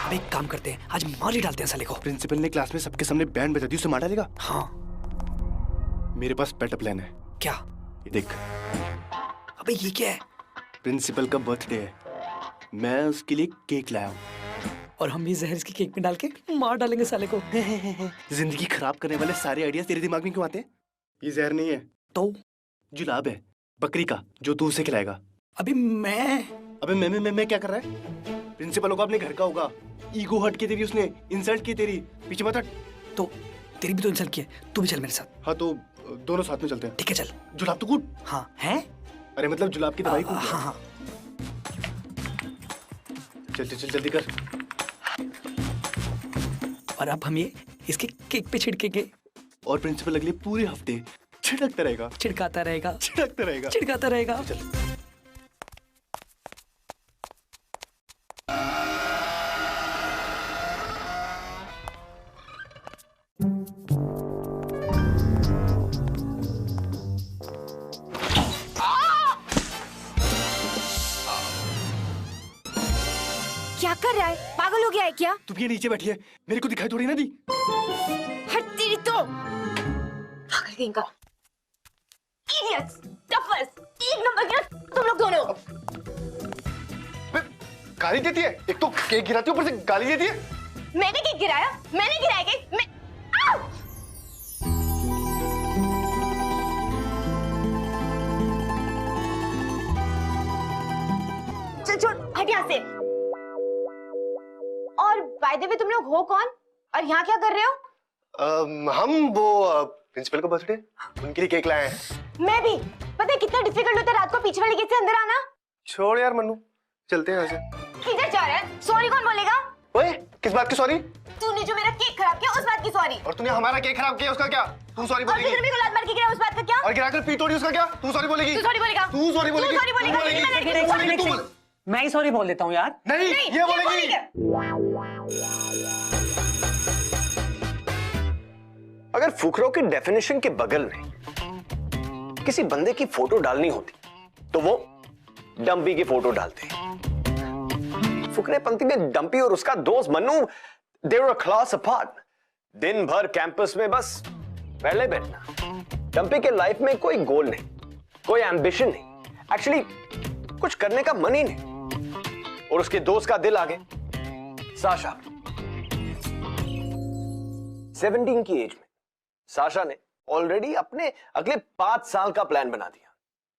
अब एक काम करते हैं, आज मार ही डालते हैं साले को। प्रिंसिपल ने क्लास में सबके सामने बैंड बजा दी, उसे मार डालेगा? हाँ। मेरे पास बेटर प्लान है। क्या? ये देख। अबे ये क्या है? प्रिंसिपल का बर्थडे है, मैं उसके लिए केक लाया हूँ। और हम ये जहर इसकी केक में डाल के मार डालेंगे साले को। जिंदगी खराब करने वाले सारे आइडियाज तेरे दिमाग में क्यों आते हैं? ये जहर नहीं है तो जुलाब है, बकरी का, जो तू उसे खिलाएगा। अभी अबे मैं क्या कर रहा है? प्रिंसिपल होगा, अपने घर का होगा। ईगो हट की तेरी उसने इंसल्ट की तेरी, पीछे मत हट। तो तेरी भी तो इंसल्ट की है, तू भी चल मेरे साथ। हाँ तो दोनों साथ में चलते हैं। ठीक है चल। जुलाब तो कूट। हाँ है? अरे मतलब जुलाब की दवाई कूट। हाँ हाँ। चल चल चल जल्दी कर। और अब हम ये इसके केक पे छिड़केंगे और प्रिंसिपल अगले पूरे हफ्ते छिड़कता रहेगा, छिड़काता रहेगा, छिड़कता रहेगा, छिड़काता रहेगा। चल। क्या कर रहा है? पागल हो गया है क्या? तू भी नीचे बैठी है, मेरे को दिखाई थोड़ी ना दी। हट तेरी तो। पागल कहीं का। Idiots, toughers, एक नंबर के ना तुम लोग दोनों। गाली देती है, एक तो केक गिराती है, ऊपर से गाली देती है। मैंने केक गिराया? मैंने गिराया केक? मैं चल छोड़, हट यहाँ से। और बाय द वे तुम लोग हो कौन और यहाँ क्या कर रहे हो? हम वो प्रिंसिपल का बर्थडे, उनके लिए केक लाए हैं। मैं भी। पता है कितना डिफिकल्ट होता है रात को पीछे वाले गेट से अंदर आना? छोड़ यार मन्नू, चलते हैं यहाँ से। किधर जा रहा है? सॉरी कौन बोलेगा? ओए, किस बात की सॉरी? तूने जो मेरा केक खराब किया उस बात की सॉरी। और तूने हमारा केक खराब किया उसका क्या? तू सॉरी और बोलेगी? फिर मेरे को लात मार के गिरा उस बात का क्या? और गिराकर पी तोड़ी उसका क्या? तू सॉरी बोलेगी? तू सॉरी बोलेगा? तू सॉरी बोलेगी? तू सॉरी बोलेगा? मैं ही सॉरी बोल देता हूँ यार। नहीं, ये बोलेगी। अगर फुकरों की डेफिनेशन के बगल में किसी बंदे की फोटो डालनी होती तो वो डंपी की फोटो डालते। फुकरे पंक्ति में डंपी और उसका दोस्त मन्नू दे वर अ क्लास अपार्ट। दिन भर कैंपस में बस पहले बैठना। डंपी के लाइफ में कोई गोल नहीं, कोई एम्बिशन नहीं, एक्चुअली कुछ करने का मन ही नहीं। और उसके दोस्त का दिल आगे साशा। 17 की एज में साशा ने ऑलरेडी अपने अगले 5 साल का प्लान बना दिया।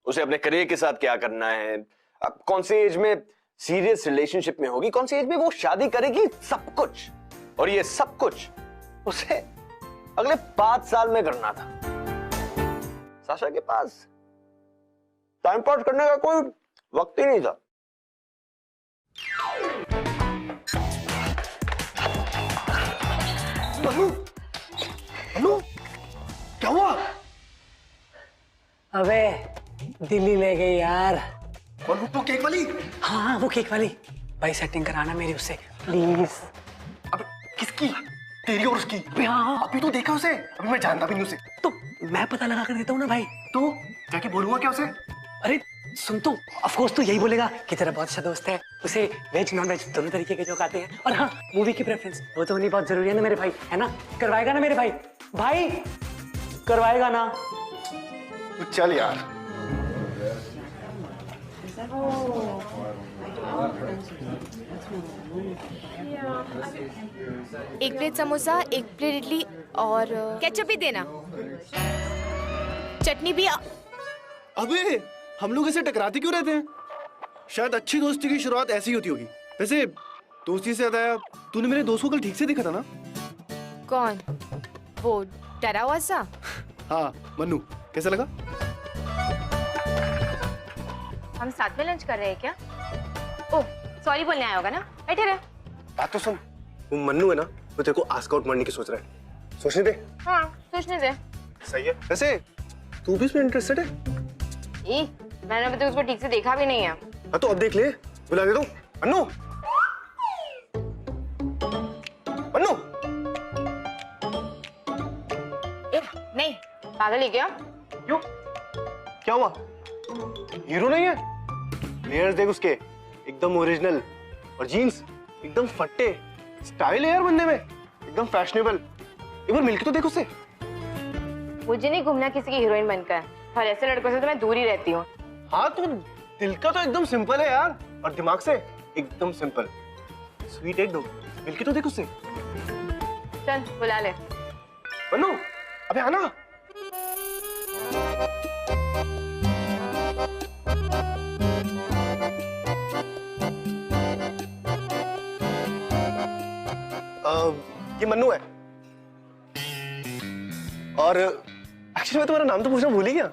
उसे अपने करियर के साथ क्या करना है, कौन सी एज में सीरियस रिलेशनशिप में होगी, कौन सी एज में वो शादी करेगी, सब कुछ। और ये सब कुछ उसे अगले 5 साल में करना था। साशा के पास टाइम पास करने का कोई वक्त ही नहीं था। मन्नू, मन्नू, क्या हुआ? अबे दिल्ली ले गई यार। और वो केक वाली? हाँ वो केक वाली। भाई सेटिंग कराना मेरी उससे प्लीज। अब किसकी? तेरी और उसकी? हाँ। अभी तो देखा उसे, अभी मैं जानता भी नहीं उसे। तो मैं पता लगा कर देता हूँ ना भाई। तो जाके बोलूंगा क्या उसे? अरे सुन तो, ऑफ कोर्स तू यही बोलेगा कि तेरा बहुत अच्छा दोस्त है, उसे वेज नॉन वेज दोनों तरीके के जोक आते हैं। और हाँ, मूवी की प्रेफरेंस वो तो होनी बहुत जरूरी है ना मेरे भाई, है ना? करवाएगा ना मेरे भाई? भाई करवाएगा ना? तो चल यार। एक प्लेट समोसा, एक प्लेट इडली और केचप भी देना, चटनी भी। अबे हम लोग ऐसे टकराते क्यों रहते हैं? शायद अच्छी दोस्ती की शुरुआत ऐसी होती होगी। वैसे दोस्ती से याद आया, तूने मेरे दोस्त को कल ठीक से देखा था ना? कौन? वो डरा हुआ सा? हाँ मन्नू, कैसा लगा? हम साथ में लंच कर रहे हैं क्या? ओह सॉरी बोलने आया होगा ना, बैठे रहे। बात तो सुन, वो मन्नू है ना, वो तेरे को आस्क आउट मारने की सोच रहा है। सोचने दे। हाँ सोचने दे। सही है। वैसे तू भी इसमें इंटरेस्टेड है? मैंने अभी तक उसको ठीक से देखा भी नहीं है। हाँ तो अब देख ले, बुला दे दो। मन्नू, मन्नू। नहीं पागल है क्या? क्यों? क्या हुआ? हीरो नहीं है? लेयर्स देख उसके, एकदम ओरिजिनल। और जीन्स एकदम फट्टे, स्टाइल है यार बंदे में, एकदम फैशनेबल। एक बार मिलके तो देखो उससे। मुझे नहीं घूमना किसी की हीरोइन बनकर, और ऐसे लड़कों से तो मैं दूर ही रहती हूँ। हाँ तो दिल का तो एकदम सिंपल है यार, और दिमाग से एकदम सिंपल। स्वीट एकदम, मिलके तो देखो उससे। चल बुला ले। मन्नू, अबे आना। ये मन्नू है, और एक्चुअली मैं तुम्हारा नाम तो पूछना भूल ही गया।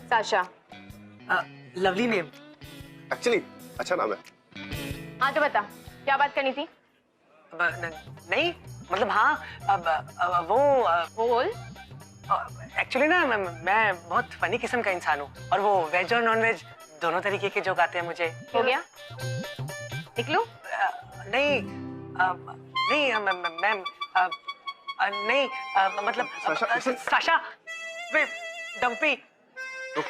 साशा। Lovely name. एक्चुअली अच्छा नाम है। हाँ तो बता, क्या बात करनी थी? नहीं मतलब हाँ, वो बोल। एक्चुअली ना मैं बहुत फनी किस्म का इंसान हूँ, और वो वेज और नॉन वेज दोनों तरीके के जोक आते हैं मुझे। हो गया, निकलूं? नहीं नहीं मैम, नहीं मतलब साशा वे डम्पी। रुक।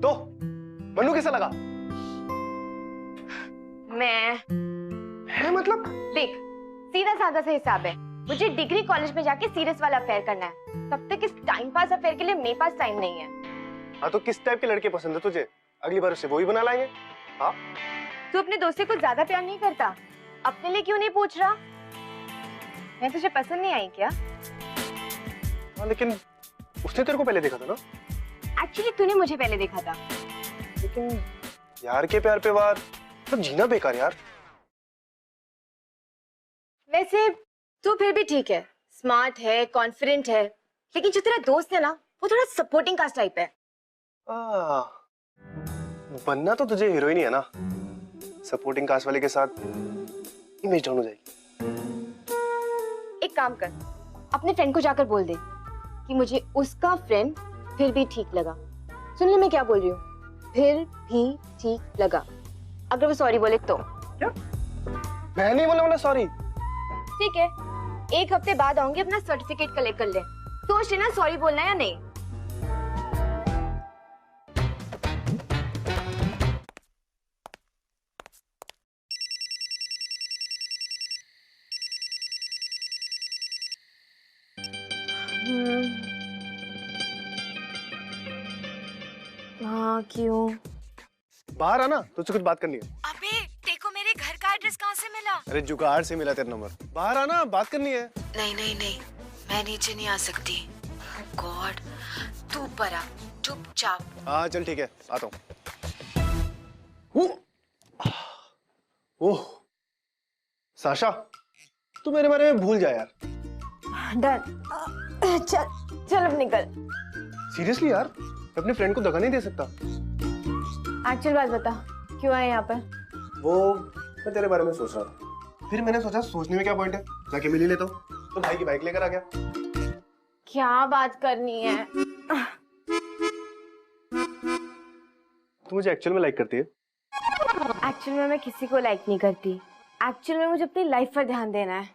तो मन्नू कैसा लगा? मैं है मतलब? देख, सीधा साधा सा हिसाब है। मुझे डिग्री कॉलेज में जाके सीरियस वाला अफेयर करना है। तब तक इस टाइम पास अफेयर के लिए मेरे पास टाइम नहीं है। हाँ तो किस टाइप के लड़के पसंद है तुझे? अगली बार उससे वो ही बना लाएंगे। हाँ तू अपने दोस्त से कुछ ज्यादा प्यार नहीं करता? अपने लिए क्यों नहीं पूछ रहा? मैं तुझे पसंद नहीं आई क्या? हाँ लेकिन उसने तेरे को पहले देखा था ना? एक्चुअली तूने मुझे पहले देखा था। लेकिन यार के प्यार पे वार, सब जीना बेकार यार। वैसे तू फिर भी ठीक है, स्मार्ट है, कॉन्फिडेंट है, लेकिन जो तेरा दोस्त है ना, वो थोड़ा सपोर्टिंग कास्ट टाइप है। बनना तो तुझे हीरोइन ही है ना, सपोर्टिंग कास्ट वाले के साथ इमेज डाउन हो जाएगी। एक काम कर, अपने फ्रेंड को जाकर बोल दे कि मुझे उसका फ्रेंड फिर भी ठीक लगा। सुन ले मैं क्या बोल रही हूँ, फिर भी ठीक लगा। अगर वो सॉरी बोले तो। क्या? मैं नहीं बोलने वाला सॉरी। ठीक है, 1 हफ्ते बाद आऊंगी, अपना सर्टिफिकेट कलेक्ट कर ले। सोच लेना सॉरी बोलना है या नहीं। हाँ क्यों? बाहर आना, तुझसे कुछ बात करनी है। अबे देखो, मेरे घर का एड्रेस कहाँ से मिला? अरे जुगाड़ से मिला तेरा नंबर। बाहर आना, बात करनी है। नहीं नहीं नहीं, मैं नीचे नहीं आ सकती। गॉड, तू ऊपर आ चुपचाप। हाँ चल ठीक है, आता हूँ। ओह साशा, तू मेरे बारे में भूल जा यार। डन। चल चल अब निकल। सीरियसली यार, मैं अपने फ्रेंड को दगा नहीं दे सकता। एक्चुअल बात बता, क्यों आए यहाँ पर? वो मैं तेरे बारे में सोच रहा था, फिर मैंने सोचा सोचने में क्या पॉइंट है, जाके मिल ही लेता हूँ। तो भाई की बाइक लेकर आ गया। क्या बात करनी है? तू मुझे एक्चुअल में लाइक करती है? एक्चुअल में मैं किसी को लाइक नहीं करती। एक्चुअल में मुझे अपनी लाइफ पर ध्यान देना है।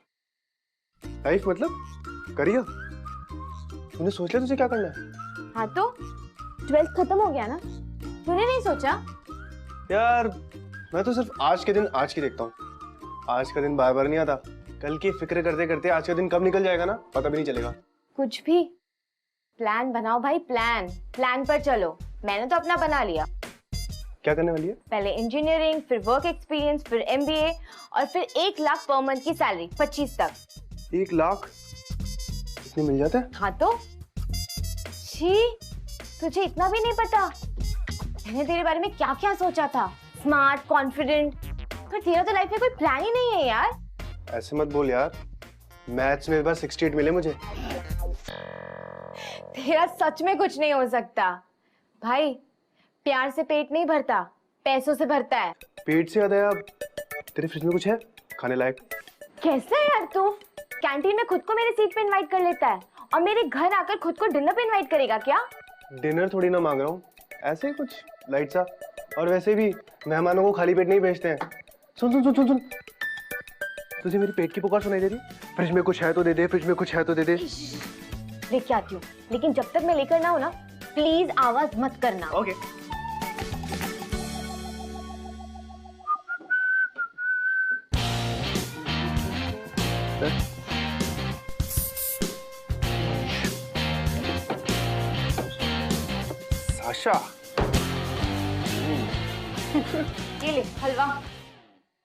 लाइफ मतलब करियर? तूने सोच लिया तुझे क्या करना है? हाँ तो 12th खत्म हो गया ना, तूने नहीं सोचा? यार मैं तो सिर्फ आज के दिन आज की देखता हूँ। आज का दिन बार बार नहीं आता। कल की फिक्र करते करते आज का दिन कब निकल जाएगा ना पता भी नहीं चलेगा। कुछ भी प्लान बनाओ भाई, प्लान पर चलो। मैंने तो अपना बना लिया। क्या करने वाली है? पहले इंजीनियरिंग, फिर वर्क एक्सपीरियंस, फिर MBA, और फिर 1 लाख पर मंथ की सैलरी 25 तक। 1 लाख इतने मिल जाते हैं? हाँ तो छी, तुझे इतना भी नहीं पता मैंने तेरे बारे में क्या क्या सोचा था। स्मार्ट, कॉन्फिडेंट, पर तेरा तो लाइफ में कोई प्लान ही नहीं है यार। ऐसे मत बोल यार, मैथ्स में इस बार 68 मिले मुझे। तेरा सच में कुछ नहीं हो सकता भाई। प्यार से पेट नहीं भरता, पैसों से भरता है। पेट से याद आया, तेरे फ्रिज में कुछ है खाने लायक? कैसा है यार तू? कैंटीन में खुद को मेरे सीट पे इनवाइट कर लेता है, और मेरे घर आकर खुद को डिनर पे इनवाइट करेगा क्या? डिनर थोड़ी ना मांग रहा हूँ, ऐसे ही कुछ लाइट सा। और वैसे भी मेहमानों को खाली पेट नहीं भेजते हैं। सुन सुन सुन सुन सुन, तुझे मेरी पेट की पुकार सुनाई दे रही? फ्रिज में कुछ है तो दे दे, फ्रिज में कुछ है तो दे दे। लेके आती हूँ, लेकिन जब तक मैं लेकर ना हो ना, प्लीज आवाज मत करना। ओके। साशा। ये ले हलवा।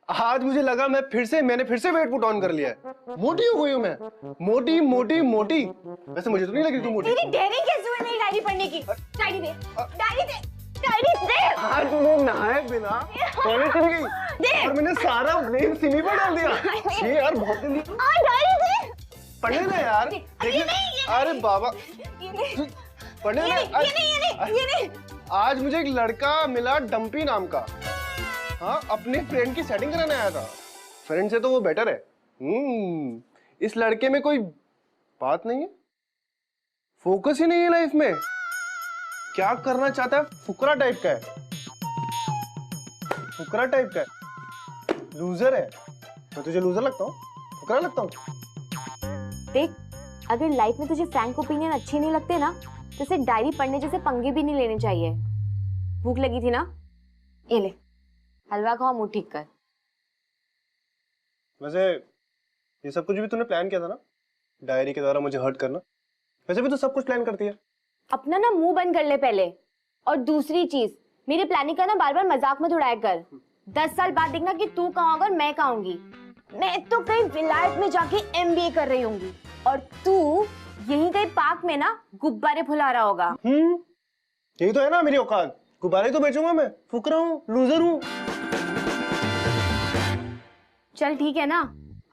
आज मुझे लगा मैंने फिर से वेट पुट ऑन कर लिया है। मोटी हो गई हूँ मैं, मोटी मोटी मोटी। वैसे मुझे तो नहीं लगी तू मोटी। तेरी डेयरी कैसे हुई मेरी डायरी पढ़ने की? डायरी दे, डायरी दे, डायरी दे। आज मैं नहाए बिना टॉयलेट चली गई और मैंने सारा ब्लेम सिमी पर डाल दिया। ये यार बहुत जल्दी। डायरी दे। पढ़ने ना यार। अरे बाबा पढ़ने ना। ये नहीं। आज मुझे एक लड़का मिला डंपी नाम का। हाँ, अपने फ्रेंड की सेटिंग कराने आया था। फ्रेंड से तो वो बेटर है। इस लड़के में कोई बात नहीं है, फोकस ही नहीं है लाइफ में। क्या करना चाहता है, फुकरा टाइप का है, फुकरा टाइप का है, लूजर है। मैं तुझे लूजर लगता हूँ, फुकरा लगता हूँ? देख, अगर लाइफ में तुझे फ्रैंक ओपिनियन अच्छे नहीं लगते ना, तो इसे डायरी पढ़ने जैसे पंगे भी नहीं लेने चाहिए। भूख लगी थी ना, ये ले हलवा खाओ, मुंह ठीक कर। वैसे ये सब कुछ भी तूने प्लान किया था ना, डायरी के द्वारा मुझे हर्ट करना। वैसे भी तो सब कुछ प्लान करती है। अपना ना मुंह बंद कर ले पहले। और दूसरी चीज, मेरी प्लानिंग का ना बार बार मजाक मत उड़ाया कर। 10 साल बाद देखना कि तू कहाँ होगा और मैं कहाँ होंगी। मैं तो कहीं विलायत में जाके MBA कर रही होंगी और तू यहीं कहीं पार्क में ना गुब्बारे फुला रहा होगा। यही तो है ना मेरी औकात, गुब्बारे तो बेचूंगा मैं, फुकरा हूँ, लूजर हूँ। चल ठीक है ना,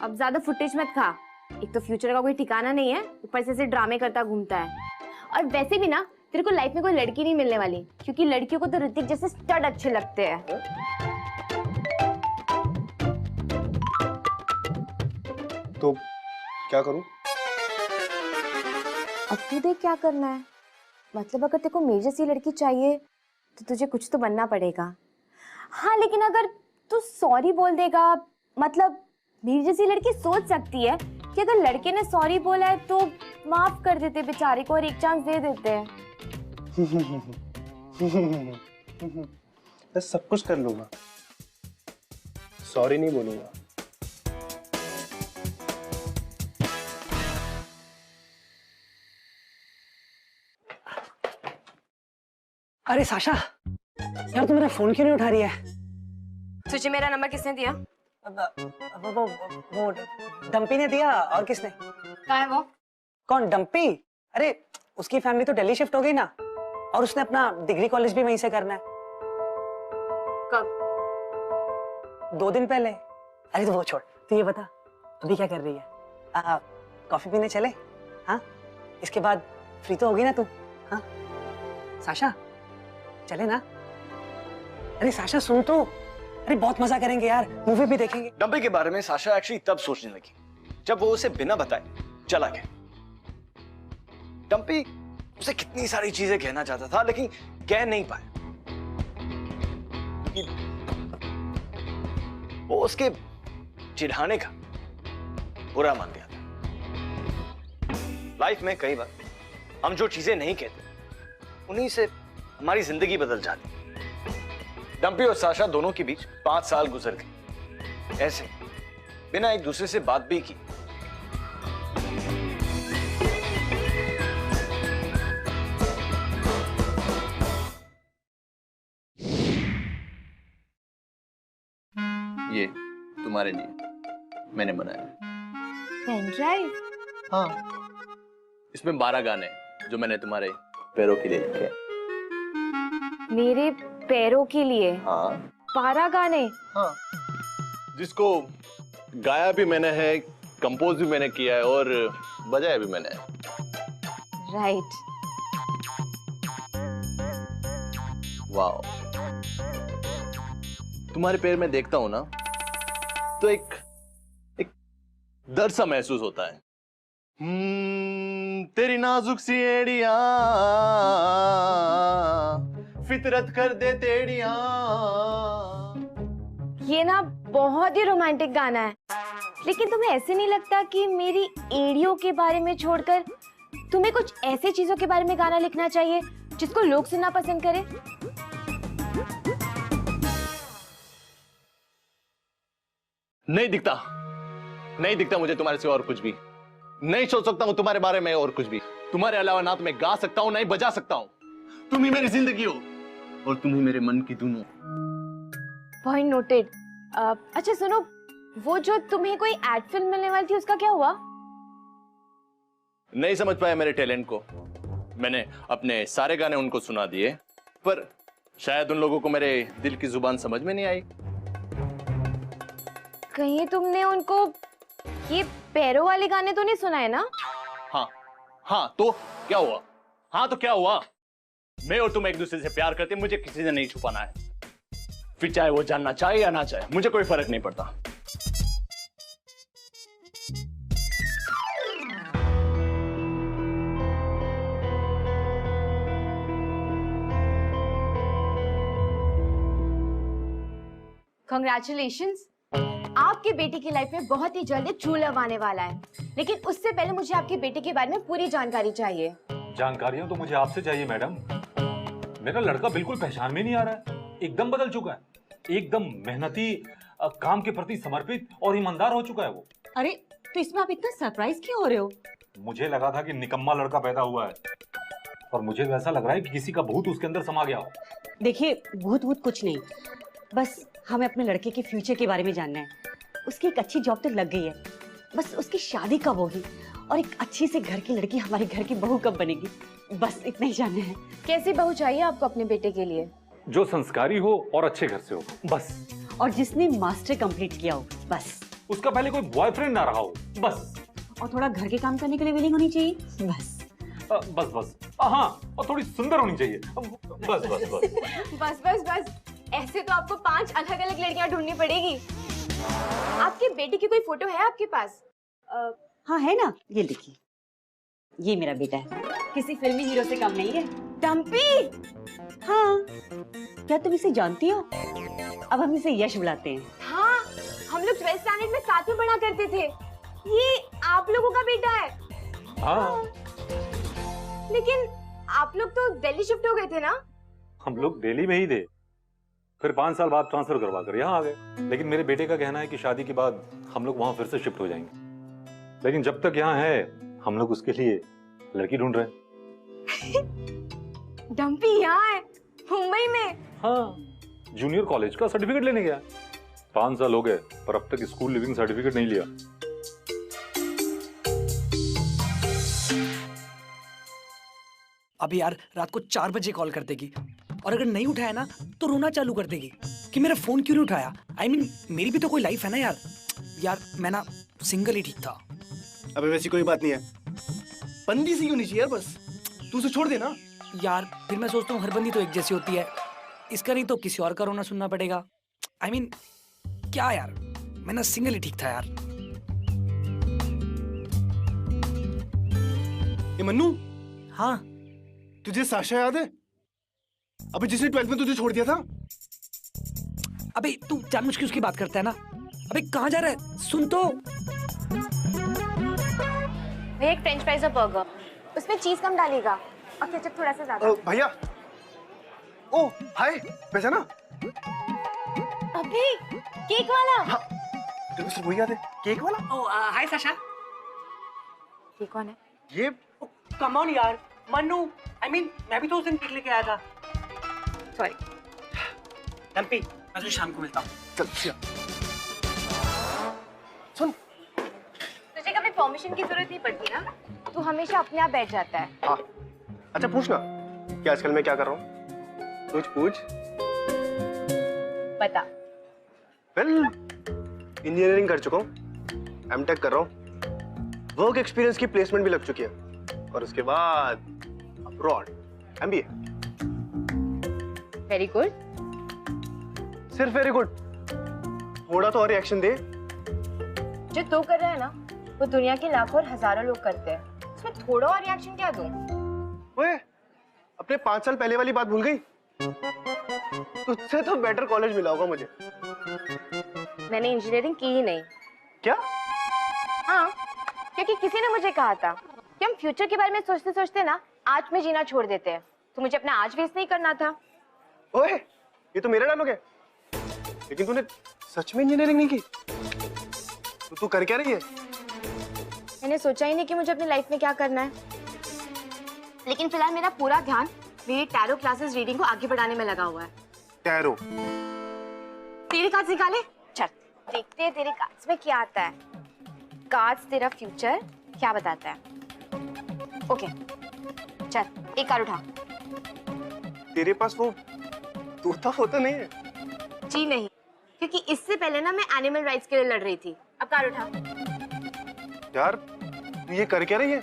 अब ज्यादा फुटेज मत खा। एक तो फ्यूचर का कोई ठिकाना नहीं है, ऊपर से ड्रामे करता घूमता है। और वैसे भी ना तेरे को लाइफ में कोई लड़की नहीं मिलने वाली, क्योंकि लड़कियों को तो ऋतिक जैसे स्टड अच्छे लगते हैं। तो क्या करूं? अब तू देख क्या करना है। मतलब अगर तेरे को मेरी जैसी लड़की चाहिए तो तुझे कुछ तो बनना पड़ेगा। हाँ, लेकिन अगर तू सॉरी बोल देगा, मतलब मेरी जैसी लड़की सोच सकती है कि अगर लड़के ने सॉरी बोला है तो माफ कर देते बेचारे को और एक चांस दे देते हैं। मैं सब कुछ कर लूंगा, सॉरी नहीं बोलूंगा। अरे साशा, यार तू मेरा फोन क्यों नहीं उठा रही है? तुझे मेरा नंबर किसने दिया? वो डंपी ने दिया। और किसने? कहाँ है वो? कौन डंपी? अरे उसकी फैमिली तो दिल्ली शिफ्ट हो गई ना, और उसने अपना डिग्री कॉलेज भी वहीं से करना है। कब? 2 दिन पहले। अरे तो वो छोड़, तू ये बता अभी क्या कर रही है? कॉफी पीने चले? हाँ, इसके बाद फ्री तो होगी ना तू? हाँ साशा, चले ना? अरे साशा सुन तो, अरे बहुत मजा करेंगे यार, मूवी भी देखेंगे। डंपी के बारे में साशा एक्चुअली तब सोचने लगी जब वो उसे बिना बताए चला गया। डंपी उसे कितनी सारी चीजें कहना चाहता था लेकिन कह नहीं पाया। वो उसके चिढ़ाने का बुरा मान गया था। लाइफ में कई बार हम जो चीजें नहीं कहते उन्हीं से हमारी जिंदगी बदल जाती। डंपी और साशा दोनों के बीच 5 साल गुजर गए, ऐसे बिना एक दूसरे से बात भी की। ये तुम्हारे लिए मैंने बनाया। Pen drive? हाँ, इसमें 12 गाने जो मैंने तुम्हारे पैरों के लिए लिखे। मेरे पैरों के लिए? हाँ 12 गाने? हाँ, जिसको गाया भी मैंने है, कंपोज भी मैंने किया है और बजाया भी मैंने। राइट। वाओ, तुम्हारे पैर में देखता हूं ना तो एक दर्द सा महसूस होता है। तेरी नाजुक सी एड़ियां फितरत कर दे तेड़ियां। ये ना बहुत ही रोमांटिक गाना है, लेकिन तुम्हें ऐसे नहीं लगता कि मेरी एड़ियों के बारे में छोड़कर तुम्हें कुछ ऐसे चीजों के बारे में गाना लिखना चाहिए जिसको लोग सुनना पसंद करें? नहीं दिखता मुझे तुम्हारे से और कुछ भी। नहीं सोच सकता हूं तुम्हारे बारे में और कुछ भी। तुम्हारे अलावा ना तो मैं गा सकता हूं ना ही बजा सकता हूं। तुम ही मेरी जिंदगी हो और तुम ही मेरे मन की धुन हो। Point noted. अच्छा सुनो, वो जो तुम्हें कोई एड फिल्म मिलने वाली थी उसका क्या हुआ? नहीं समझ पाया मेरे टैलेंट को। मैंने अपने सारे गाने उनको सुना दिए, पर शायद उन लोगों को मेरे दिल की जुबान समझ में नहीं आई। कहीं तुमने उनको ये पैरों वाले गाने तो नहीं सुनाए ना? हाँ तो क्या हुआ? हाँ तो क्या हुआ? मैं और तुम एक दूसरे से प्यार करते, मुझे किसी से नहीं छुपाना है। फिर चाहे वो जानना चाहे या ना चाहे, मुझे कोई फर्क नहीं पड़ता। Congratulations! आपके बेटे की लाइफ में बहुत ही जल्दी ट्रू लव आने वाला है, लेकिन उससे पहले मुझे आपके बेटे के बारे में पूरी जानकारी चाहिए। जानकारियां तो मुझे आपसे चाहिए मैडम। मेरा लड़का बिल्कुल पहचान में नहीं आ रहा है, एकदम बदल चुका है, एकदम मेहनती, काम के प्रति समर्पित और ईमानदार हो चुका है वो। अरे तो इसमें आप इतना सरप्राइज क्यों हो रहे हो? मुझे लगा था कि निकम्मा लड़का पैदा हुआ है, और मुझे तो ऐसा लग रहा है कि किसी का भूत उसके अंदर समा गया हो। देखिए भूत वूत कुछ नहीं, बस हमें अपने लड़के के फ्यूचर के बारे में जानना है। उसकी एक अच्छी जॉब तो लग गई है, बस उसकी शादी कब होगी और एक अच्छी से घर की लड़की हमारे घर की बहू कब बनेगी, बस इतना ही जानना है। कैसी बहू चाहिए आपको अपने बेटे के लिए? जो संस्कारी हो और अच्छे घर से हो, बस। और जिसने मास्टर कंप्लीट किया हो, बस। उसका पहले कोई बॉयफ्रेंड ना रहा हो, बस। और थोड़ा घर के काम करने के लिए विलिंग होनी चाहिए, बस। बस हाँ, और थोड़ी सुंदर होनी चाहिए, बस बस बस। बस बस बस, ऐसे तो आपको 5 अलग अलग लड़कियां ढूंढनी पड़ेगी। आपके बेटे की कोई फोटो है आपके पास? हाँ है ना, ये देखिए, ये मेरा बेटा है, किसी फिल्मी हीरो से कम नहीं है। डम्पी! हाँ, क्या तुम इसे जानती हो? अब हम इसे यश बुलाते हैं। हाँ, हम लोग 12th स्टैंडर्ड में साथ में पढ़ा करते थे। ये आप लोगों का बेटा है? हाँ। लेकिन आप लोग तो दिल्ली शिफ्ट हो गए थे ना? हम लोग दिल्ली में ही थे, फिर 5 साल बाद ट्रांसफर करवा कर यहाँ आ गए। लेकिन मेरे बेटे का कहना है कि शादी के बाद हम लोग वहां फिर से शिफ्ट हो जाएंगे, लेकिन जब तक यहाँ है हम लोग उसके लिए लड़की ढूंढ रहे हैं। डम्पी यहाँ है, मुंबई में? हाँ, जूनियर कॉलेज का सर्टिफिकेट लेने गया। 5 साल हो गए पर अब तक स्कूल लिविंग सर्टिफिकेट नहीं लिया। अभी यार रात को 4 बजे कॉल कर देगी, और अगर नहीं उठाया ना तो रोना चालू कर देगी कि मेरा फोन क्यों नहीं उठाया। I mean, मेरी भी तो कोई लाइफ है ना यार। यार मैं ना सिंगल ही ठीक था। अबे वैसी कोई बात नहीं है, बंदी सी होनी चाहिए यार, बस तू उसे छोड़ दे ना। यार फिर मैं सोचता हूँ हर बंदी तो एक जैसी होती है, इसका नहीं तो किसी और का रोना सुनना पड़ेगा। I mean, क्या यार, मैं ना सिंगल ही ठीक था यार। ये मन्नू, हाँ तुझे साशा याद है? अबे जिसने 12th में तुझे छोड़ दिया था। अबे तू जानबूझ के उसकी बात करता है ना। अबे कहाँ जा रहा है, सुन तो। भैया एक फ्रेंच फ्राइज और बर्गर, उसमें चीज कम डालिएगा और केचप थोड़ा सा ज्यादा। भैया, ओ हाय, पहचाना? अभी केक वाला? हाँ, तेरे को सिर्फ वही याद है, केक वाला? ओ हाय साशा। ये कौन है? ये कम ऑन यार, मन्नू। I mean, मैं भी तो उस दिन केक लेके आया था। सॉरी डम्पी, मैं तुझे शाम को मिलता हूँ। चल सुन, तुझे कभी परमिशन की जरूरत नहीं पड़ती ना, तू हमेशा अपने आप बैठ जाता है। हाँ अच्छा पूछना कि आजकल मैं क्या कर रहा हूँ, कुछ पूछ। बता। वेल, इंजीनियरिंग कर चुका हूँ, एमटेक कर रहा हूँ, वर्क एक्सपीरियंस की प्लेसमेंट भी लग चुकी है, और उसके बाद अब्रॉड एमबीए। Very good. सिर्फ वेरी गुड, थोड़ा तो और रिएक्शन दे। जो तू कर रहा है ना, वो दुनिया के लाखों और हजारों लोग करते हैं, उसमें थोड़ा और रिएक्शन क्या दूं? ओए, अपने 5 साल पहले वाली बात भूल गई? तुझसे तो बेटर कॉलेज मिला होगा मुझे। मैंने इंजीनियरिंग की ही नहीं। क्या? हाँ, क्योंकि किसी ने मुझे कहा था कि हम फ्यूचर के बारे में सोचते सोचते ना आज में जीना छोड़ देते हैं, तो मुझे अपना आज वेस्ट नहीं करना था। ओए, ये तो मेरा डायलॉग है, लेकिन तूने सच में इंजीनियरिंग नहीं की? तो तू कर क्या रही है? मैंने सोचा ही नहीं कि मुझे अपनी लाइफ में क्या करना है, लेकिन फिलहाल मेरा पूरा ध्यान मेरी टैरो क्लासेस रीडिंग को आगे बढ़ाने में लगा हुआ है। टैरो? तेरे कार्ड्स निकाले? चल देखते हैं तेरे कार्ड्स में क्या आता है। कार्ड्स तेरा फ्यूचर क्या बताता है? ओके चल एक कार्ड उठा। तेरे पास वो तोता होता नहीं है? जी नहीं, क्योंकि इससे पहले ना मैं एनिमल राइट्स के लिए लड़ रही थी। अब कार्ड उठा। यार तू ये कर क्या रही है?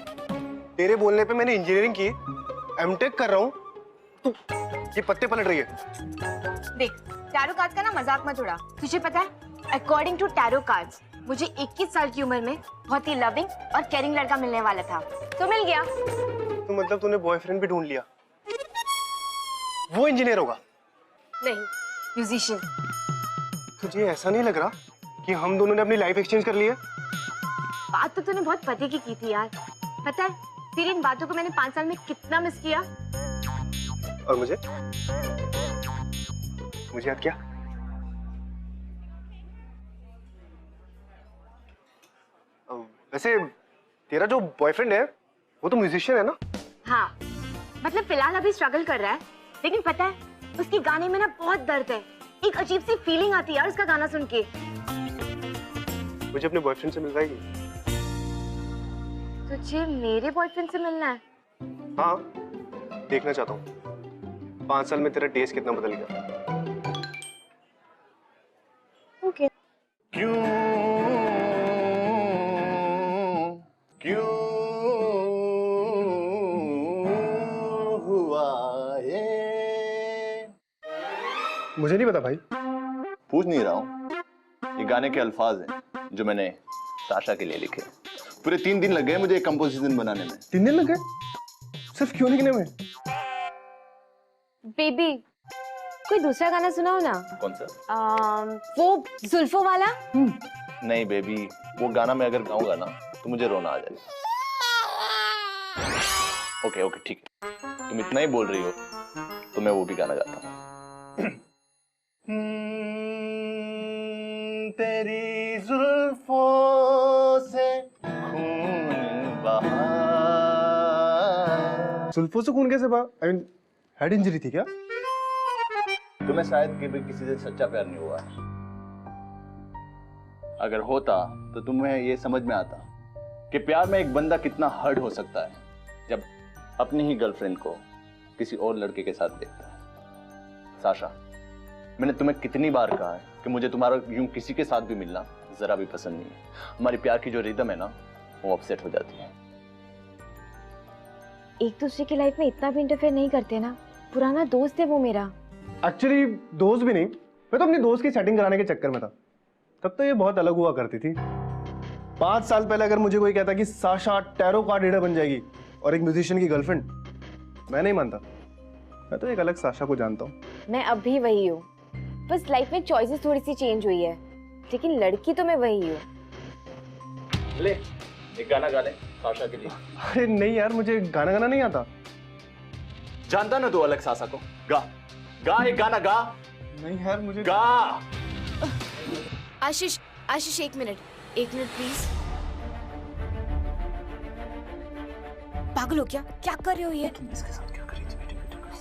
तेरे बोलने पे मैंने इंजीनियरिंग की, एमटेक कर रहा हूँ, तू ये पत्ते पलट रही है। देख टैरो कार्ड्स का ना मजाक मत उड़ा। तुझे पता है अकॉर्डिंग टू टैरो कार्ड्स मुझे 21 साल की उम्र में बहुत ही लविंग और केयरिंग लड़का मिलने वाला था, तो मिल गया। तो मतलब तूने बॉयफ्रेंड भी ढूंढ लिया? वो इंजीनियर होगा? नहीं, म्यूजिशियन। तुझे ऐसा नहीं लग रहा कि हम दोनों ने अपनी लाइफ एक्सचेंज कर ली है? बात तो तूने बहुत पते की थी यार। पता है तेरी इन बातों को मैंने 5 साल में कितना मिस किया। और मुझे याद क्या? वैसे तेरा जो बॉयफ्रेंड है वो तो म्यूजिशियन है ना? हाँ, मतलब फिलहाल अभी स्ट्रगल कर रहा है, लेकिन पता है उसके गाने में ना बहुत दर्द है। एक अजीब सी फीलिंग आती है यार उसका गाना सुन के। मुझे अपने बॉयफ्रेंड से मिलवाएगी? तुझे मेरे बॉयफ्रेंड से मिलना है? हाँ, देखना चाहता हूँ 5 साल में तेरा टेस्ट कितना बदल गया। ओके। क्यों हुआ ये? मुझे नहीं पता भाई। पूछ नहीं रहा हूँ, ये गाने के अल्फाज हैं जो मैंने साशा के लिए लिखे। पूरे 3 दिन लग गए मुझे कंपोजिशन बनाने में। 3 दिन लग गए? सिर्फ क्यों लिखने में? बेबी कोई दूसरा गाना सुनाओ ना। कौन सा? वो जुल्फों वाला। नहीं बेबी, वो गाना मैं अगर गाऊंगा ना तो मुझे रोना आ जाएगा। ओके ओके ठीक है, तुम इतना ही बोल रही हो तो मैं वो भी गाना गाता हूँ। तेरी जुल्फों से खून बहा। जुल्फों से खून कैसे बहा? आई मीन हेड इंजरी थी क्या? तुम्हें शायद कभी किसी से सच्चा प्यार नहीं हुआ। अगर होता तो तुम्हें ये समझ में आता कि प्यार में एक बंदा कितना हर्ट हो सकता है जब अपनी ही गर्लफ्रेंड को किसी और लड़के के साथ देखता है। साशा, मैंने तुम्हें कितनी बार कहा है कि मुझे तुम्हारा यूं किसी के साथ भी मिलना जरा भी पसंद नहीं है। हमारी प्यार की जो रिदम है ना वो अपसेट हो जाती है। एक दूसरे की लाइफ में इतना भी इंटरफेयर नहीं करते ना। पुराना दोस्त है वो मेरा। एक्चुअली दोस्त भी नहीं, मैं तो अपनी दोस्त की सेटिंग कराने के चक्कर में था। तब तो ये बहुत अलग हुआ करती थी। 5 साल पहले अगर मुझे कोई कहता कि साशा टैरो कार्ड रीडर बन जाएगी और एक म्यूजिशियन की गर्लफ्रेंड, मैं नहीं मानता। मैं तो एक अलग साशा को जानता हूँ। मैं अब भी वही हूँ, बस लाइफ में चॉइसेस थोड़ी सी चेंज हुई है, लेकिन लड़की तो मैं वही हूँ। ले एक गाना गा ले साशा के लिए। अरे नहीं यार, मुझे गाना गाना नहीं आता। जानता ना तू अलग साशा को? गा गा एक गाना गा। नहीं यार मुझे गा। आशीष आशीष एक मिनट प्लीज। पागल हो क्या कर रहे हो ये?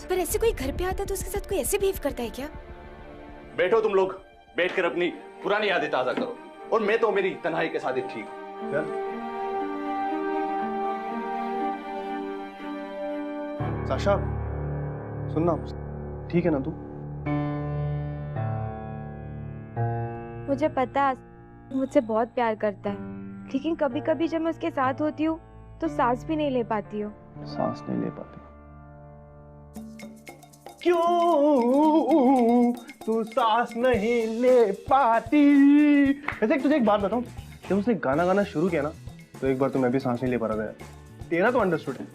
पर ऐसे कोई घर पे आता तो उसके साथ कोई ऐसे बिहेव करता है क्या? बैठो तुम लोग, बैठकर अपनी पुरानी यादें ताजा करो और मैं तो मेरी तन्हाई के साथ ही ठीक हूं। साशा सुनना, ठीक है ना तू? मुझे पता है मुझसे बहुत प्यार करता है, लेकिन कभी कभी जब मैं उसके साथ होती हूँ तो सांस भी नहीं ले पाती हूँ। सांस नहीं ले पाती? क्यों तू सांस नहीं ले पाती? वैसे तुझे एक बात बताऊं, जब उसने गाना गाना शुरू किया ना तो एक बार तो मैं भी सांस नहीं ले पा रहा था। तेरा तो अंडरस्टूड है।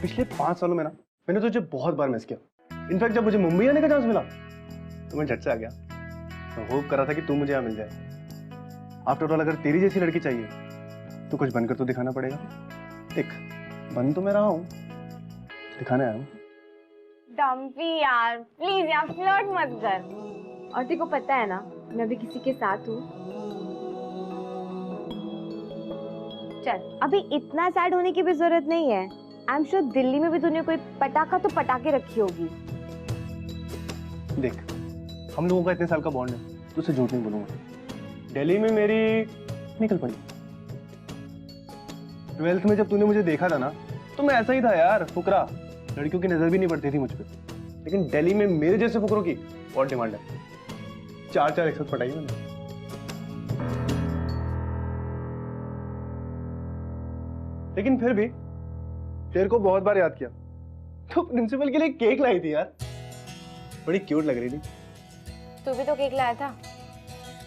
पिछले 5 सालों में ना मैंने तुझे बहुत बार मिस किया। इनफैक्ट जब मुझे मुंबई आने का चांस मिला तो मैं झट से आ गया। मैं होप कर रहा था कि तू मुझे यहाँ मिल जाए। आफ्टर ऑल अगर तेरी जैसी लड़की चाहिए तो कुछ बनकर तो दिखाना पड़ेगा। देख बन तो मैं रहा हूँ, दिखाने आया हूँ। डम्पी यार प्लीज यार फ्लर्ट मत कर। और तेरे को पता है ना मैं अभी किसी के साथ हूँ। चल अभी इतना सैड होने की भी जरूरत नहीं है। आई एम श्योर दिल्ली में भी तूने कोई पटाखा तो पटाके रखी होगी। देख, हम लोगों का इतने साल का बॉन्ड है, तुझसे झूठ नहीं बोलूंगा। दिल्ली में मेरी निकल पड़ी। 12th में जब तूने मुझे देखा था ना, तो मैं ऐसा ही था यार, फुकरा। लड़कियों की नजर भी नहीं पड़ती थी मुझ पे। लेकिन दिल्ली में मेरे जैसे फुकरों की बहुत डिमांड है। 4 एक साथ पटाई मैंने। लेकिन फिर भी तेरे को बहुत बार याद किया, तो प्रिंसिपल के लिए केक लाई थी यार, बड़ी क्यूट लग रही थी। तू भी तो केक लाया था।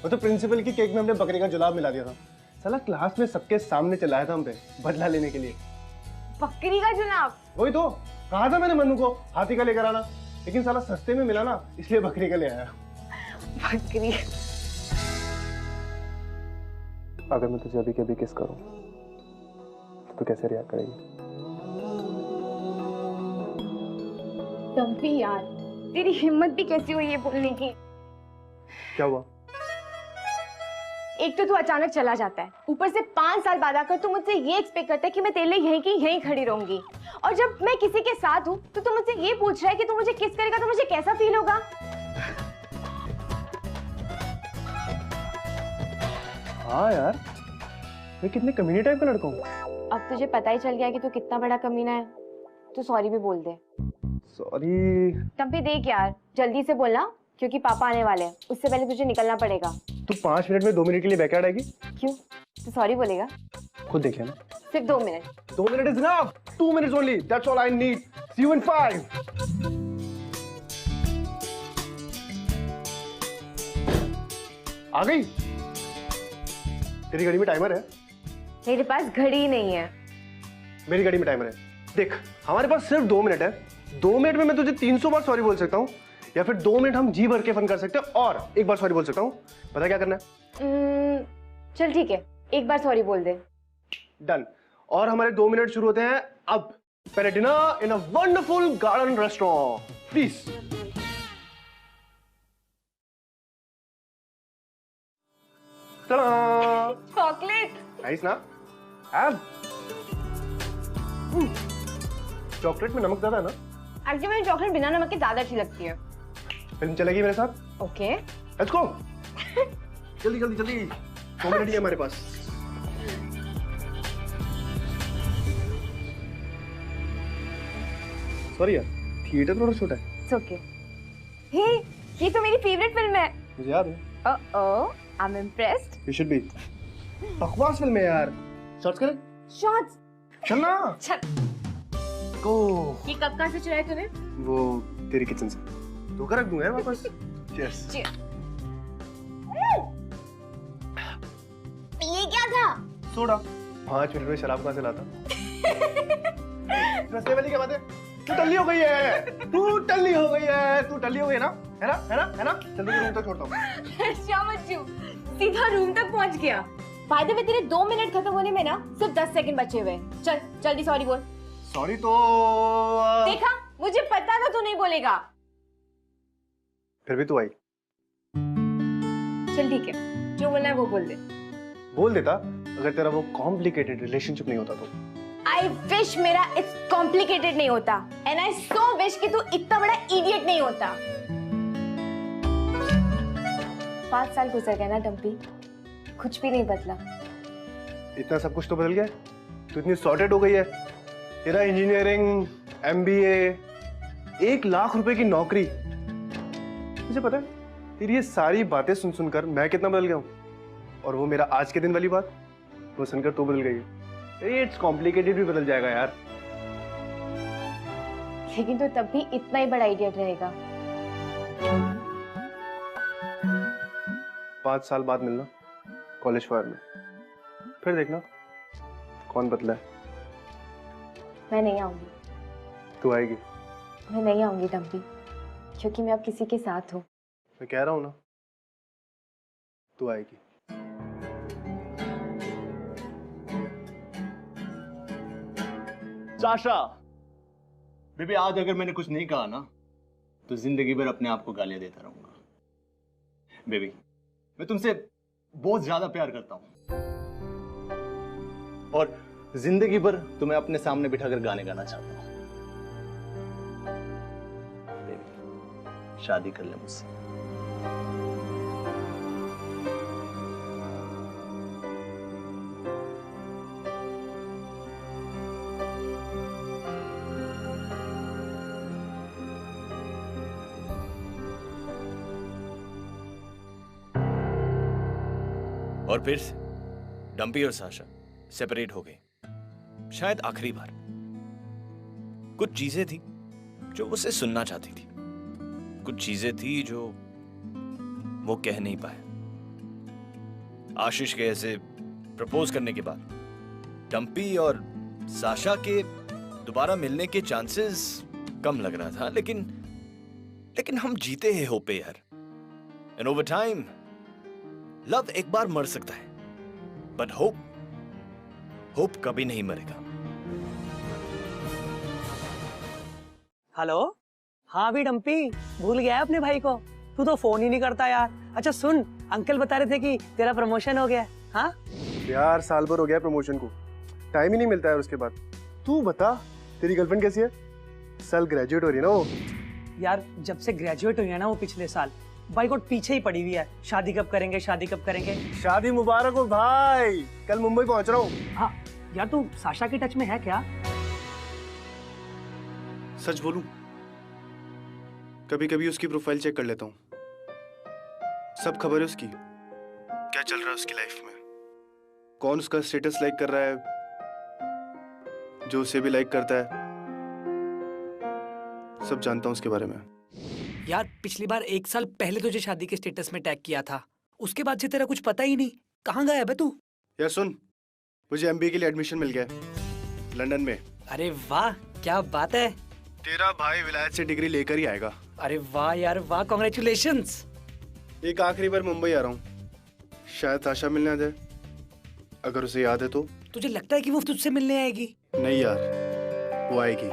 वो तो प्रिंसिपल की केक में हमने बकरी का जुलाब मिला दिया था। साला क्लास में सबके सामने चलाया था हम पे, बदला लेने के लिए। बकरी का जुलाब? वही तो कहा था मैंने मन्नू को हाथी का लेकर आना, लेकिन साला सस्ते में मिला ना, इसलिए बकरी का ले आया। बकरी। अगर मैं तुझे अभी के अभी किस करूं तो कैसे रिएक्ट करेगी? टम्पी यार, तेरी हिम्मत भी कैसी हुई ये बोलने की? क्या हुआ? एक तो तू अचानक चला जाता है, ऊपर से 5 साल बाद आकर तू मुझसे ये एक्सपेक्ट करता है कि मैं तेरे लिए यहीं की यहीं खड़ी रहूंगी। और जब मैं किसी के साथ हूँ तो तू मुझसे ये पूछ रहा है कि तू मुझे किस करेगा तो मुझे कैसा फील होगा? हाँ यार, मैं कितने कमीने टाइप का लड़का हूँ। अब तुझे पता ही चल गया कि तू कितना बड़ा कमीना है, तू सॉरी भी बोल दे। सॉरी। टम्पी देख यार, जल्दी से बोलना क्योंकि पापा आने वाले हैं, उससे पहले तुझे निकलना पड़ेगा। तू 5 मिनट में 2 मिनट के लिए बैकयार्ड आएगी? क्यों? तू सॉरी बोलेगा? खुद देखिए ना। सिर्फ 2 minute. 2 minute is enough. 2 minutes only. That's all I need. See you in 5. आ गई? तेरी घड़ी में टाइमर है? मेरे पास घड़ी नहीं है। मेरी घड़ी में टाइमर है। देख, हमारे पास सिर्फ 2 मिनट है। 2 मिनट में मैं तुझे 300 बार सॉरी बोल सकता हूँ, या फिर 2 मिनट हम जी भर के फन कर सकते हैं और 1 बार सॉरी बोल सकता हूँ। पता क्या करना है? चल ठीक है, 1 बार सॉरी बोल दे। डन। और हमारे 2 मिनट शुरू होते हैं अब। पहले dinner in a wonderful garden restaurant, please. Chocolate. Nice ना? चॉकलेट में नमक ज्यादा है ना? एक्चुअली मुझे चॉकलेट बिना नमक के ज्यादा अच्छी लगती है। फिल्म चलेगी मेरे साथ? ओके। Let's go. जल्दी जल्दी जल्दी, 2 मिनट ही है हमारे पास। सॉरी यार, थिएटर थोड़ा छोटा है। It's okay. हे, ये तो मेरी फेवरेट फिल्म है। मुझे याद है। Oh, I am impressed. You should be. बकवास फिल्म है यार। शॉट्स करें? शॉट्स। चल ना। चल। गो। ये कब कहाँ से चुराया तूने? वो तेरी किचन से। धोखा रख दूंगा यार वापस। चीयर्स। ये क्या था? सोडा। 5 मिनट में शराब कहाँ से लाता? रस्ते वाली क्या बात है? तू टल्ली हो गई है। तू टल्ली हो गई है। तू टल्ली हो गई है ना? है ना? है ना? है ना? जल्दी रूम तक छोड़ता हूँ। शाबाश, सीधा रूम तक पहुंच गया। बाय द वे, तेरे 2 मिनट खत्म होने में ना सिर्फ 10 सेकंड बचे हुए। चल जल्दी सॉरी बोल। सॉरी तो देखा, मुझे पता था तू नहीं बोलेगा। फिर भी तू आई। चल ठीक है, जो बोलना है वो बोल दे। बोल देता अगर तेरा वो कॉम्प्लिकेटेड रिलेशनशिप नहीं होता तो। आई विश मेरा इट्स कॉम्प्लिकेटेड नहीं होता, एंड आई सो विश कि तू इतना बड़ा इडियट नहीं होता। 5 साल गुजर गए ना टम्पी, कुछ भी नहीं बदला। इतना सब कुछ तो बदल गया। तू इतनी सॉर्टेड हो गई है। तेरा इंजीनियरिंग, MBA, 1 लाख रुपए की नौकरी। मुझे पता है तेरी ये सारी बातें सुन सुनकर मैं कितना बदल गया हूँ। और वो मेरा आज के दिन वाली बात, वो सुनकर तू बदल गई। इट्स कॉम्प्लिकेटेड भी बदल जाएगा यार। लेकिन तू तब भी इतना ही बड़ा इडियट रहेगा। 5 साल बाद मिलना कॉलेज फायर में, फिर देखना कौन बदला है। मैं नहीं आऊंगी। तू आएगी। मैं नहीं आऊंगी टम्पी, क्योंकि मैं अब किसी के साथ हूँ। मैं कह रहा हूँ ना, तू आएगी। साशा, बेबी आज अगर मैंने कुछ नहीं कहा ना तो जिंदगी भर अपने आप को गालियां देता रहूंगा। बेबी, मैं तुमसे बहुत ज्यादा प्यार करता हूं और जिंदगी भर तुम्हें अपने सामने बिठाकर गाने गाना चाहता हूँ। बेबी, शादी कर ले मुझसे। और फिर डम्पी और साशा सेपरेट हो गए, शायद आखिरी बार। कुछ चीजें थी जो उसे सुनना चाहती थी, कुछ चीजें थी जो वो कह नहीं पाया। आशीष के ऐसे प्रपोज करने के बाद डम्पी और साशा के दोबारा मिलने के चांसेस कम लग रहा था, लेकिन हम जीते हैं होप पे यार। एंड ओवर टाइम लव एक बार मर सकता है, बट होप कभी नहीं मरेगा। हेलो, हाँ भी डम्पी, भूल गया है अपने भाई को? तू तो फोन ही नहीं करता यार। अच्छा सुन, अंकल बता रहे थे कि तेरा प्रमोशन हो गया है। हाँ यार, साल भर हो गया प्रमोशन को, टाइम ही नहीं मिलता है उसके बाद। तू बता, तेरी गर्लफ्रेंड कैसी है? साल ग्रेजुएट हो रही है ना वो। यार, जब से ग्रेजुएट हुई है ना वो पिछले साल, बाई गॉड पीछे ही पड़ी हुई है। शादी कब करेंगे, शादी कब करेंगे? शादी मुबारक हो भाई, कल मुंबई पहुंच रहा हूँ। हाँ यार, तू साशा के टच में है क्या? सच बोलूं, कभी कभी उसकी प्रोफाइल चेक कर लेता हूँ। सब खबर है उसकी, क्या चल रहा है उसकी लाइफ में, कौन उसका स्टेटस लाइक कर रहा है, जो उसे भी लाइक करता है, सब जानता हूँ उसके बारे में। यार, पिछली बार 1 साल पहले तुझे शादी के स्टेटस में टैग किया था, उसके बाद से तेरा कुछ पता ही नहीं। कहाँ गया है तू? यार सुन, मुझे एमबीए के लिए एडमिशन मिल गया लंदन में। अरे वाह, क्या बात है। तेरा भाई विलायत से डिग्री लेकर ही आएगा। अरे वाह यार वाह, कांग्रेचुलेशंस। एक आखिरी बार मुंबई आ रहा हूँ, शायद साशा मिलने आ जाए, अगर उसे याद है तो। तुझे लगता है कि वो तुझसे मिलने आएगी? नहीं यार, वो आएगी।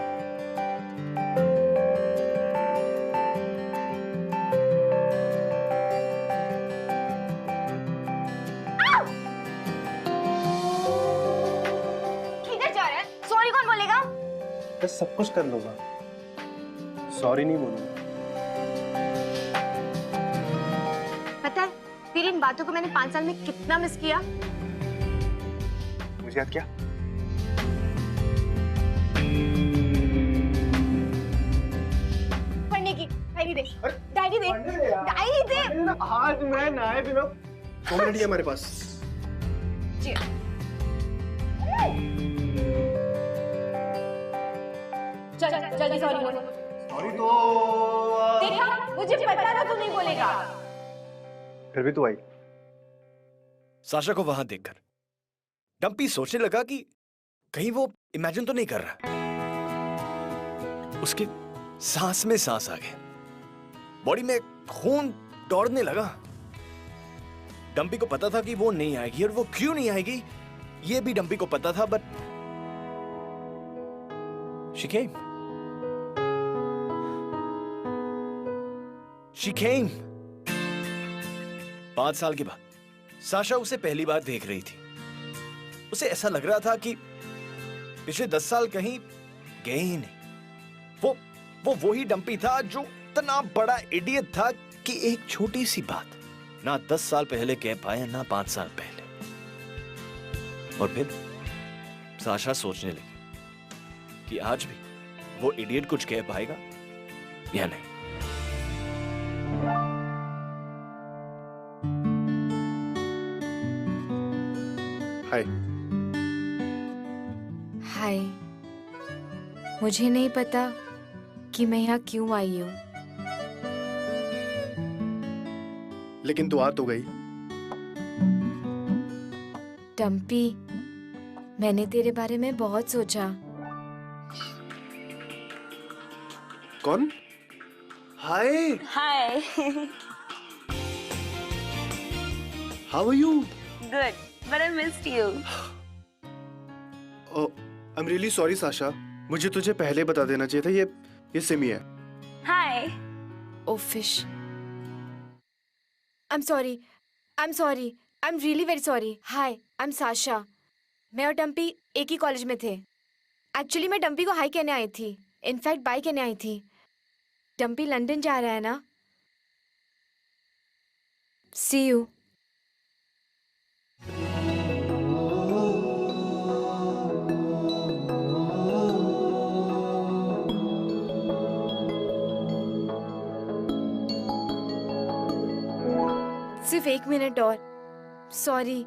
किधर जा रहा है? सॉरी कौन बोलेगा? मैं सब कुछ कर लूंगा, सॉरी नहीं बोलूंगा। पता है तेरी इन बातों को मैंने 5 साल में कितना मिस किया। मुझे याद क्या? पढ़ने की डायरी दे, डायरी दे, डायरी दे। आज मैं नहाए बिना 2 मिनट ही हमारे पास। जी। चल जल्दी सॉरी बोल। सॉरी तो देखा, मुझे पता था तू नहीं बोलेगा। फिर भी तू आई। साशा को वहां देखकर डम्पी सोचने लगा कि कहीं वो इमेजिन तो नहीं कर रहा। उसके सांस में सांस आ गया, बॉडी में खून दौड़ने लगा। डम्पी को पता था कि वो नहीं आएगी, और वो क्यों नहीं आएगी ये भी डम्पी को पता था, but she came. She came. 5 साल के बाद साशा उसे पहली बार देख रही थी। उसे ऐसा लग रहा था कि पिछले 10 साल कहीं गए ही नहीं। वो वही डम्पी था जो इतना बड़ा इडियट था कि एक छोटी सी बात ना 10 साल पहले कह पाया, ना 5 साल पहले। और फिर साशा सोचने लगी कि आज भी वो इडियट कुछ कह पाएगा या नहीं। हाय। हाय। मुझे नहीं पता कि मैं यहाँ क्यों आई हूँ, लेकिन तू आ तो गई। डम्पी, मैंने तेरे बारे में बहुत सोचा। कौन? Hi. Hi. How are you? Good, but I missed you. I am really sorry Sasha, मुझे तुझे पहले बता देना चाहिए था। ये सिमी है। Hi. Oh fish. I'm sorry. I'm really very sorry. Hi, I'm Sasha. मैं और डम्पी एक ही कॉलेज में थे। एक्चुअली मैं डम्पी को हाई कहने आई थी, इनफैक्ट बाय कहने आई थी। डम्पी लंदन जा रहा है ना? सी यू। सिर्फ 1 मिनट और, सॉरी।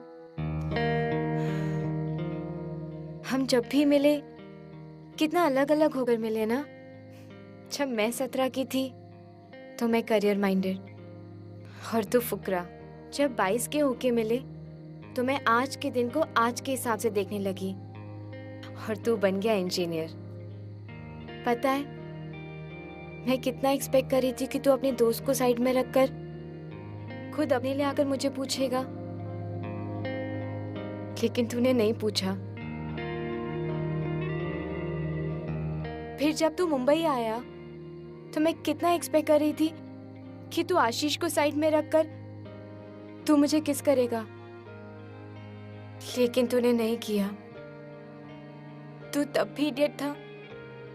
हम जब भी मिले कितना अलग अलग होकर मिले ना। जब मैं 17 की थी तो मैं करियर माइंडेड और तू फुकरा। जब 22 के होके मिले तो मैं आज के दिन को आज के हिसाब से देखने लगी और तू बन गया इंजीनियर। पता है मैं कितना एक्सपेक्ट कर रही थी कि तू अपने दोस्त को साइड में रखकर खुद अपने लिए आकर मुझे पूछेगा, लेकिन तूने नहीं पूछा। फिर जब तू मुंबई आया तो मैं कितना एक्सपेक्ट कर रही थी कि तू आशीष को साइड में रखकर तू मुझे किस करेगा, लेकिन तूने नहीं किया। तू तब भी इडियट था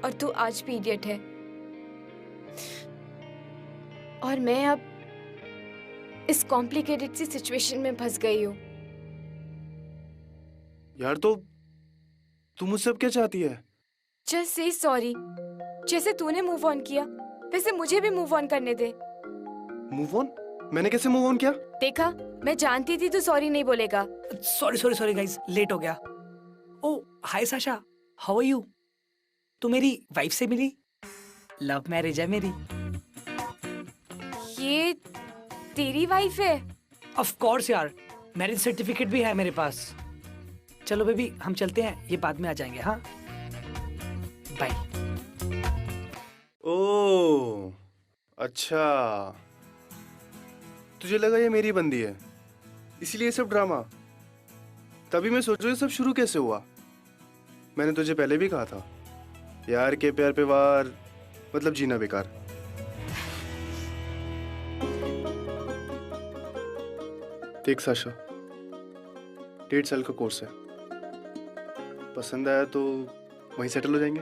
और तू आज भी इडियट है। और मैं अब इस कॉम्प्लिकेटेड सी सिचुएशन में फंस गई हूँ। यार तो तू मुझसे अब क्या चाहती है? Just say sorry. जैसे तूने मूव ऑन किया वैसे मुझे भी मूव ऑन करने दे। Move on? मैंने कैसे मूव ऑन किया? देखा, मैं जानती थी तू सॉरी नहीं बोलेगा। सॉरी गाइस, लेट हो गया। ओ हाय साशा, हाउ आर यू? तू मेरी वाइफ से मिली? लव मैरिज है मेरी। ये तेरी वाइफ है? ऑफ कोर्स यार, मैरिज सर्टिफिकेट भी है मेरे पास। चलो बेबी हम चलते हैं, ये बाद में आ जाएंगे। हाँ बाय। ओह अच्छा, तुझे लगा ये मेरी बंदी है इसीलिए सब ड्रामा। तभी मैं सोच रहा हूँ ये सब शुरू कैसे हुआ। मैंने तुझे पहले भी कहा था यार के प्यार पे वार मतलब जीना बेकार। देख साशा, 1.5 साल का कोर्स है, पसंद आया तो वहीं सेटल हो जाएंगे।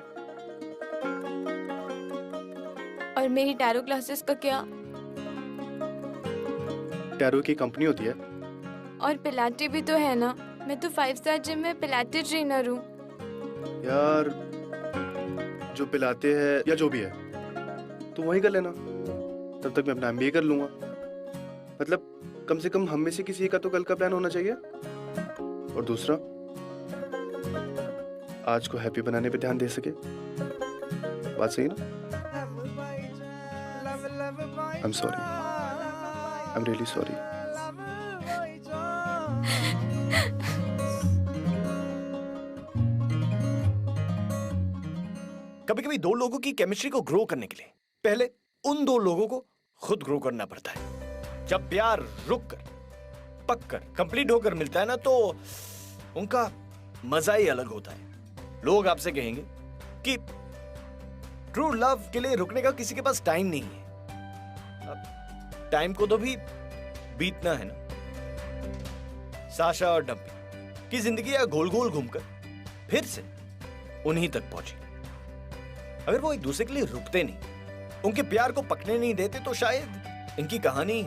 और मेरी टैरो क्लासेस का क्या? टैरो की कंपनी होती है। और पिलाटे भी तो है ना? मैं तो 5 स्टार जिम में पिलाटे ट्रेनर हूँ। यार जो पिलाते हैं या जो भी है तो वहीं कर लेना, तब तक मैं अपना MBA कर लूंगा। मतलब कम से कम हम में से किसी का तो कल का प्लान होना चाहिए। और दूसरा, आज को हैप्पी बनाने पे ध्यान दे सके। बात सही ना? I am sorry, I am really sorry. कभी कभी दो लोगों की केमिस्ट्री को ग्रो करने के लिए पहले उन दो लोगों को खुद ग्रो करना पड़ता है। जब प्यार रुक कर, पक कर, कंप्लीट होकर मिलता है ना, तो उनका मजा ही अलग होता है। लोग आपसे कहेंगे कि ट्रू लव के लिए रुकने का किसी के पास टाइम नहीं है। अब टाइम को तो भी बीतना है ना। साशा और डम्पी की जिंदगी गोल गोल घूमकर फिर से उन्हीं तक पहुंची। अगर वो एक दूसरे के लिए रुकते नहीं, उनके प्यार को पकने नहीं देते, तो शायद इनकी कहानी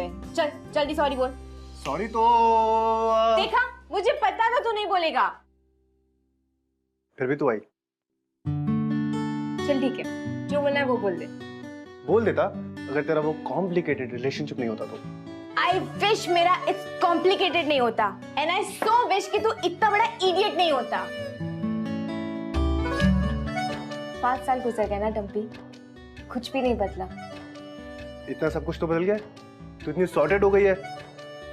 हुए। चल जल्दी सॉरी बोल। सॉरी तो देखा, मुझे पता था तू नहीं बोलेगा। फिर भी तू आई। चल ठीक है, जो बोलना है वो बोल दे। बोल देता अगर तेरा वो कॉम्प्लिकेटेड रिलेशनशिप नहीं होता तो। आई विश मेरा इट्स कॉम्प्लिकेटेड नहीं होता, एंड आई सो विश कि तू इतना बड़ा इडियट नहीं होता। 5 साल गुजर गए ना डम्पी, कुछ भी नहीं बदला। इतना सब कुछ तो बदल गया, तू इतनी सॉर्टेड हो गई है।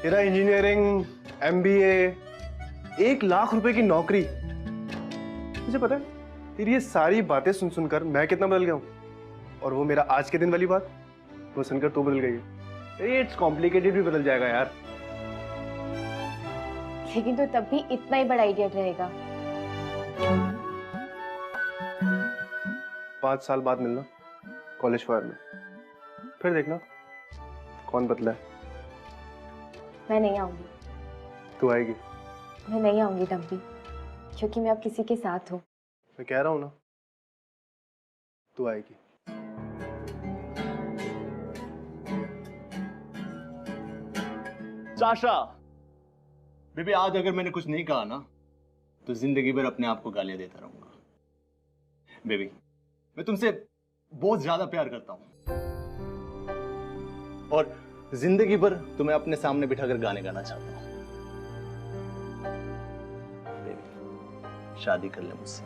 तेरा इंजीनियरिंग, MBA, 1 लाख रुपए की नौकरी। मुझे पता है तेरी ये सारी बातें सुन सुनकर मैं कितना बदल गया हूँ, और वो मेरा आज के दिन वाली बात वो सुनकर तू बदल गई है। इट्स कॉम्प्लिकेटेड भी बदल जाएगा यार। लेकिन तू तब भी इतना ही बड़ा इडियट रहेगा। 5 साल बाद मिलना कॉलेज फायर में, फिर देखना कौन बदला है। मैं नहीं आऊंगी। तू आएगी। मैं नहीं आऊंगी डम्पी, क्योंकि मैं अब किसी के साथ हूँ। मैं कह रहा हूँ ना, तू आएगी। साशा, बेबी आज अगर मैंने कुछ नहीं कहा ना तो जिंदगी भर अपने आप को गालियां देता रहूंगा। बेबी, मैं तुमसे बहुत ज्यादा प्यार करता हूं और जिंदगी भर तुम्हें अपने सामने बिठाकर गाने गाना चाहता हूं। बेबी, शादी कर ले मुझसे।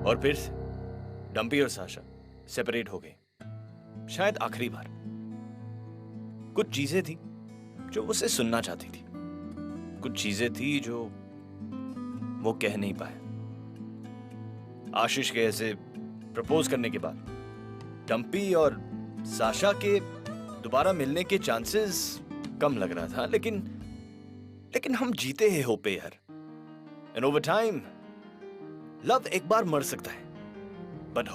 और फिर से डम्पी और साशा सेपरेट हो गए, शायद आखिरी बार। कुछ चीजें थी जो उसे सुनना चाहती थी, कुछ चीजें थी जो वो कह नहीं पाए। आशीष के ऐसे प्रपोज करने के बाद डम्पी और साशा के दोबारा मिलने के चांसेस कम लग रहा था, लेकिन हम जीते हैं होप पे यार। एंड ओवर टाइम लव एक बार मर सकता है, बट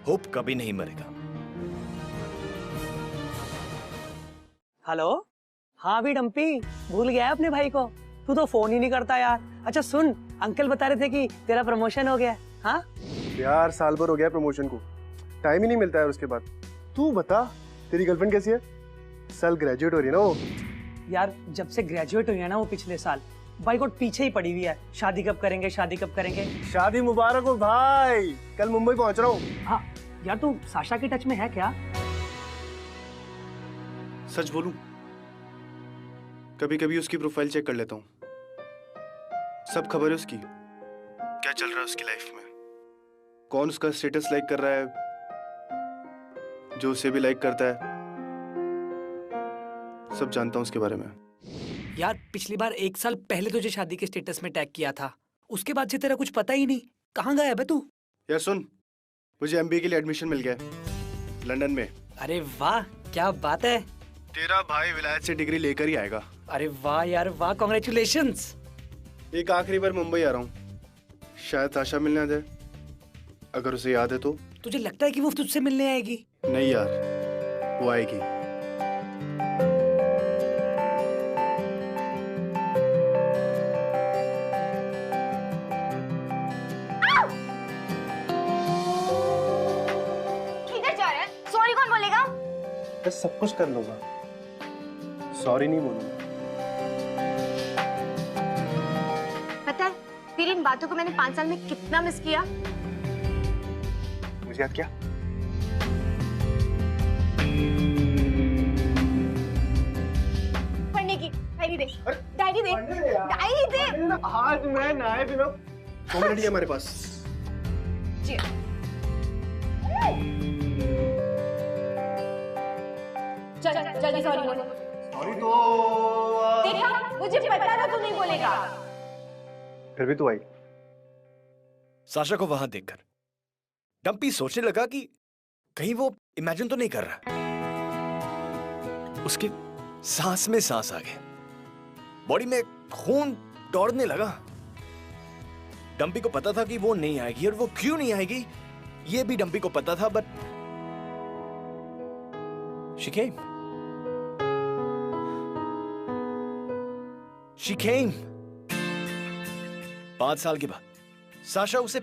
होप कभी नहीं मरेगा। हेलो, हाँ भी डम्पी, भूल गया है अपने भाई को? तू तो फोन ही नहीं करता यार। अच्छा सुन, अंकल बता रहे थे कि तेरा प्रमोशन हो गया। हाँ यार, साल भर हो गया प्रमोशन को, टाइम ही नहीं मिलता है उसके बाद। तू बता, तेरी गर्लफ्रेंड कैसी है? साल ग्रेजुएट हो रही है ना वो। यार, जब से ग्रेजुएट हुई है ना वो पिछले साल, भाई को पीछे ही पड़ी हुई है। शादी कब करेंगे, शादी कब करेंगे। शादी मुबारक हो भाई, कल मुंबई पहुंच रहा हूँ। हाँ यार, तू साशा के टच में है क्या? सच बोलूं, कभी कभी उसकी प्रोफाइल चेक कर लेता हूँ। सब खबर है उसकी, क्या चल रहा है उसकी लाइफ में, कौन उसका स्टेटस लाइक कर रहा है, जो उसे भी लाइक करता है, सब जानता हूँ उसके बारे में। यार, पिछली बार 1 साल पहले तुझे शादी के स्टेटस में टैग किया था, उसके बाद से तेरा कुछ पता ही नहीं। कहाँ गया है तू? यार सुन, मुझे MBA के लिए एडमिशन मिल गया लंदन में। अरे वाह, क्या बात है। तेरा भाई विलायत से डिग्री लेकर ही आएगा। अरे वाह यार वाह, कॉन्ग्रेचुलेशंस। एक आखिरी बार मुंबई आ रहा हूँ, शायद साशा मिलने आ जाए, अगर उसे याद है तो। तुझे लगता है कि वो तुझसे मिलने आएगी? नहीं यार, वो आएगी। किधर जा रहा है? सॉरी कौन बोलेगा? मैं सब कुछ कर लूंगा, सॉरी नहीं बोलूंगा। पता है तेरी इन बातों को मैंने 5 साल में कितना मिस किया। मुझे याद क्या? पढ़ने की डायरी दे, डायरी दे, डायरी दे। आज मैं नहाए बिना 2 मिनट ही हमारे पास। जी। चल जल्दी सॉरी बोल। सॉरी तो देखा, मुझे पता था तू नहीं बोलेगा। फिर भी तू आई। साशा को वहां देखकर डम्पी सोचने लगा कि कहीं वो इमेजिन तो नहीं कर रहा। उसके सांस में सांस आ गए, बॉडी में खून दौड़ने लगा। डम्पी को पता था कि वो नहीं आएगी, और वो क्यों नहीं आएगी ये भी डम्पी को पता था, but She came. She came. 5 साल के बाद साशा उसे